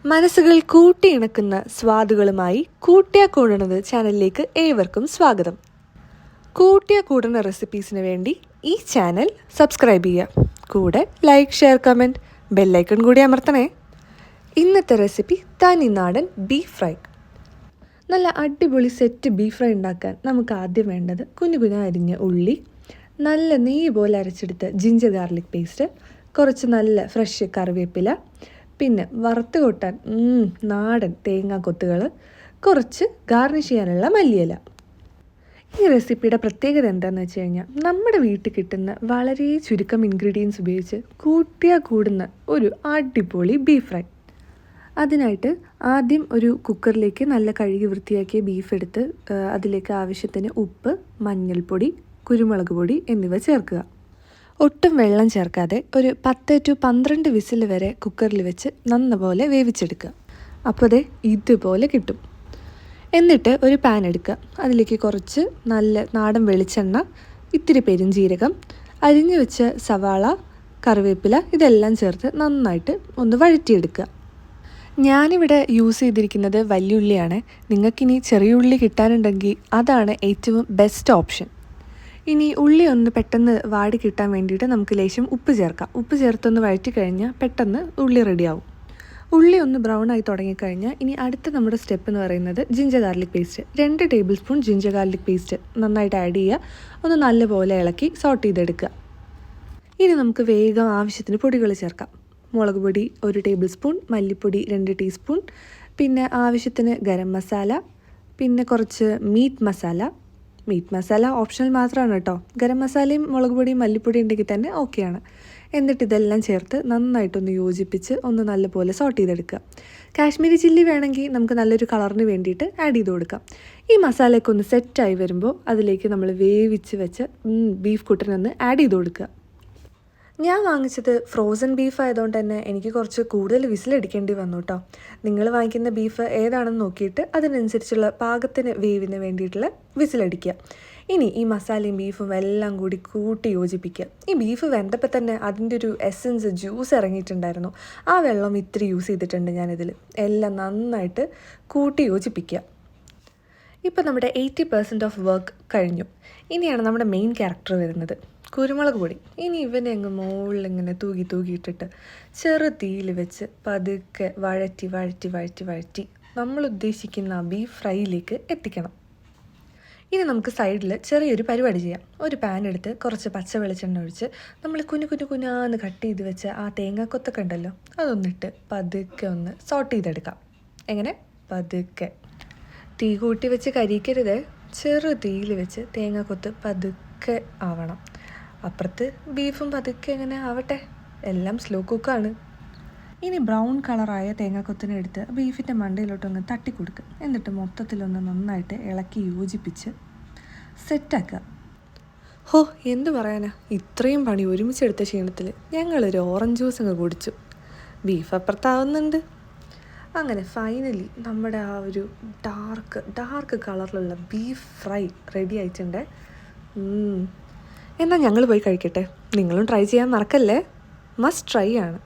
മനസ്സുകൾ കൂട്ടിയിണക്കുന്ന സ്വാദുകളുമായി കൂട്ടിയ കൂടുന്നത് ചാനലിലേക്ക് ഏവർക്കും സ്വാഗതം. കൂട്ടിയ കൂടുന്ന റെസിപ്പീസിന് വേണ്ടി ഈ ചാനൽ സബ്സ്ക്രൈബ് ചെയ്യുക. കൂടെ ലൈക്ക്, ഷെയർ, കമൻറ്റ്, ബെല്ലൈക്കൺ കൂടി അമർത്തണേ. ഇന്നത്തെ റെസിപ്പി തനിനാടൻ ബീഫ് ഫ്രൈ. നല്ല അടിപൊളി സെറ്റ് ബീഫ് ഫ്രൈ ഉണ്ടാക്കാൻ നമുക്ക് ആദ്യം വേണ്ടത് കുഞ്ഞു അരിഞ്ഞ ഉള്ളി, നല്ല നെയ്യ് പോലെ അരച്ചെടുത്ത ജിഞ്ചർ ഗാർലിക് പേസ്റ്റ്, കുറച്ച് നല്ല ഫ്രഷ് കറിവേപ്പില, പിന്നെ വറുത്ത് കൊട്ടാൻ നാടൻ തേങ്ങാക്കൊത്തുകൾ, കുറച്ച് ഗാർണിഷ് ചെയ്യാനുള്ള മല്ലിയില. ഈ റെസിപ്പിയുടെ പ്രത്യേകത എന്താണെന്ന് വെച്ച് കഴിഞ്ഞാൽ നമ്മുടെ വീട്ടിൽ കിട്ടുന്ന വളരെ ചുരുക്കം ഇൻഗ്രീഡിയൻസ് ഉപയോഗിച്ച് കൂട്ടിയാൽ കൂടുന്ന ഒരു അടിപൊളി ബീഫ് ഫ്രൈ. അതിനായിട്ട് ആദ്യം ഒരു കുക്കറിലേക്ക് നല്ല കഴുകി വൃത്തിയാക്കിയ ബീഫ് എടുത്ത് അതിലേക്ക് ആവശ്യത്തിന് ഉപ്പ്, മഞ്ഞൾപ്പൊടി, കുരുമുളക് പൊടി എന്നിവ ചേർക്കുക. ഒട്ടും വെള്ളം ചേർക്കാതെ ഒരു 10 to 12 വിസിൽ വരെ കുക്കറിൽ വെച്ച് നന്നപോലെ വേവിച്ചെടുക്കുക. അപ്പോൾ ഇതുപോലെ കിട്ടും. എന്നിട്ട് ഒരു പാൻ എടുക്കുക. അതിലേക്ക് കുറച്ച് നല്ല നാടൻ വെളിച്ചെണ്ണ, ഇത്തിരി പെരുംജീരകം, അരിഞ്ഞു വെച്ച സവാള, കറിവേപ്പില ഇതെല്ലാം ചേർത്ത് നന്നായിട്ട് ഒന്ന് വഴറ്റിയെടുക്കുക. ഞാനിവിടെ യൂസ് ചെയ്തിരിക്കുന്നത് വലിയുള്ളിയാണ്. നിങ്ങൾക്കിനി ചെറിയ ഉള്ളി കിട്ടാനുണ്ടെങ്കിൽ അതാണ് ഏറ്റവും ബെസ്റ്റ് ഓപ്ഷൻ. ഇനി ഉള്ളി ഒന്ന് പെട്ടെന്ന് വാടി കിട്ടാൻ വേണ്ടിയിട്ട് നമുക്ക് ലേശം ഉപ്പ് ചേർക്കാം. ഉപ്പ് ചേർത്തൊന്ന് വഴറ്റി കഴിഞ്ഞാൽ പെട്ടെന്ന് ഉള്ളി റെഡിയാവും. ഉള്ളി ഒന്ന് ബ്രൗൺ ആയി തുടങ്ങിക്കഴിഞ്ഞാൽ ഇനി അടുത്ത നമ്മുടെ സ്റ്റെപ്പ് എന്ന് പറയുന്നത് ginger garlic paste. 2 table spoon ginger garlic paste നന്നായിട്ട് ആഡ് ചെയ്യുക. ഒന്ന് നല്ലപോലെ ഇളക്കി സോട്ട് ചെയ്തെടുക്കുക. ഇനി നമുക്ക് വേഗം ആവശ്യത്തിന് പൊടികൾ ചേർക്കാം. മുളക് പൊടി 1 ടേബിൾ സ്പൂൺ, മല്ലിപ്പൊടി 2 ടീസ്പൂൺ, പിന്നെ ആവശ്യത്തിന് ഗരം മസാല, പിന്നെ കുറച്ച് മീറ്റ് മസാല ഓപ്ഷണൽ മാത്രമാണ് കേട്ടോ. ഗരം മസാലയും മുളക് പൊടിയും മല്ലിപ്പൊടി ഉണ്ടെങ്കിൽ തന്നെ ഓക്കെയാണ്. എന്നിട്ട് ഇതെല്ലാം ചേർത്ത് നന്നായിട്ടൊന്ന് യോജിപ്പിച്ച് ഒന്ന് നല്ലപോലെ സോട്ട് ചെയ്തെടുക്കുക. കാശ്മീരി ചില്ലി വേണമെങ്കിൽ നമുക്ക് നല്ലൊരു കളറിന് വേണ്ടിയിട്ട് ആഡ് ചെയ്ത് കൊടുക്കാം. ഈ മസാലയൊക്കെ ഒന്ന് സെറ്റായി വരുമ്പോൾ അതിലേക്ക് നമ്മൾ വേവിച്ച് വെച്ച് ബീഫ് കുട്ടനൊന്ന് ആഡ് ചെയ്ത് കൊടുക്കുക. ഞാൻ വാങ്ങിച്ചത് ഫ്രോസൺ ബീഫ് ആയതുകൊണ്ട് തന്നെ എനിക്ക് കുറച്ച് കൂടുതൽ വിസിലടിക്കേണ്ടി വന്നു കേട്ടോ. നിങ്ങൾ വാങ്ങിക്കുന്ന ബീഫ് ഏതാണെന്ന് നോക്കിയിട്ട് അതിനനുസരിച്ചുള്ള പാകത്തിന് വേവിന് വേണ്ടിയിട്ടുള്ള വിസിലടിക്കുക. ഇനി ഈ മസാലയും ബീഫും എല്ലാം കൂടി കൂട്ടി യോജിപ്പിക്കുക. ഈ ബീഫ് വെന്തപ്പോൾ തന്നെ അതിൻ്റെ ഒരു എസൻസ്, ജ്യൂസ് ഇറങ്ങിയിട്ടുണ്ടായിരുന്നു. ആ വെള്ളം ഇത്തിരി യൂസ് ചെയ്തിട്ടുണ്ട് ഞാനിതിൽ. എല്ലാം നന്നായിട്ട് കൂട്ടി യോജിപ്പിക്കുക. ഇപ്പോൾ നമ്മുടെ 80% ഓഫ് വർക്ക് കഴിഞ്ഞു. ഇനിയാണ് നമ്മുടെ മെയിൻ ക്യാരക്ടർ വരുന്നത്, കുരുമുളക് പൊടി. ഇനി ഇവനെ അങ്ങ് മുകളിലിങ്ങനെ തൂക്കിയിട്ടിട്ട് ചെറു തീയിൽ വെച്ച് പതുക്കെ വഴറ്റി നമ്മൾ ഉദ്ദേശിക്കുന്ന ആ ബീഫ് ഫ്രൈയിലേക്ക് എത്തിക്കണം. ഇനി നമുക്ക് സൈഡിൽ ചെറിയൊരു പരിപാടി ചെയ്യാം. ഒരു പാൻ എടുത്ത് കുറച്ച് പച്ച വെളിച്ചെണ്ണ ഒഴിച്ച് നമ്മൾ കുഞ്ഞാന്ന് കട്ട് ചെയ്ത് വെച്ച് ആ തേങ്ങാക്കൊത്തൊക്കെ ഉണ്ടല്ലോ അതൊന്നിട്ട് പതുക്കെ ഒന്ന് സോട്ട് ചെയ്തെടുക്കാം. എങ്ങനെ? പതുക്കെ. തീ കൂട്ടി വെച്ച് കരിക്കരുത്. ചെറു തീയിൽ വെച്ച് തേങ്ങാക്കൊത്ത് പതുക്കെ ആവണം. അപ്പുറത്ത് ബീഫും പതുക്കെ എങ്ങനെ ആവട്ടെ. എല്ലാം സ്ലോ കുക്കാണ്. ഇനി ബ്രൗൺ കളറായ തേങ്ങാക്കൊത്തിനെ എടുത്ത് ബീഫിൻ്റെ മണ്ടയിലോട്ടൊന്ന് തട്ടിക്കൊടുക്കുക. എന്നിട്ട് മൊത്തത്തിലൊന്ന് നന്നായിട്ട് ഇളക്കി യോജിപ്പിച്ച് സെറ്റാക്കുക. എന്ത് പറയാനാ, ഇത്രയും പണി ഒരുമിച്ചെടുത്ത ക്ഷീണത്തിൽ ഞങ്ങളൊരു ഓറഞ്ച് ജ്യൂസ് അങ്ങ് കുടിച്ചു. ബീഫ് അപ്പുറത്താവുന്നുണ്ട്. അങ്ങനെ ഫൈനലി നമ്മുടെ ആ ഒരു ഡാർക്ക് കളറിലുള്ള ബീഫ് ഫ്രൈ റെഡി ആയിട്ടുണ്ട്. എന്നാൽ ഞങ്ങൾ പോയി കഴിക്കട്ടെ. നിങ്ങളും ട്രൈ ചെയ്യാൻ മറക്കല്ലേ. മസ്റ്റ് ട്രൈ ആണ്.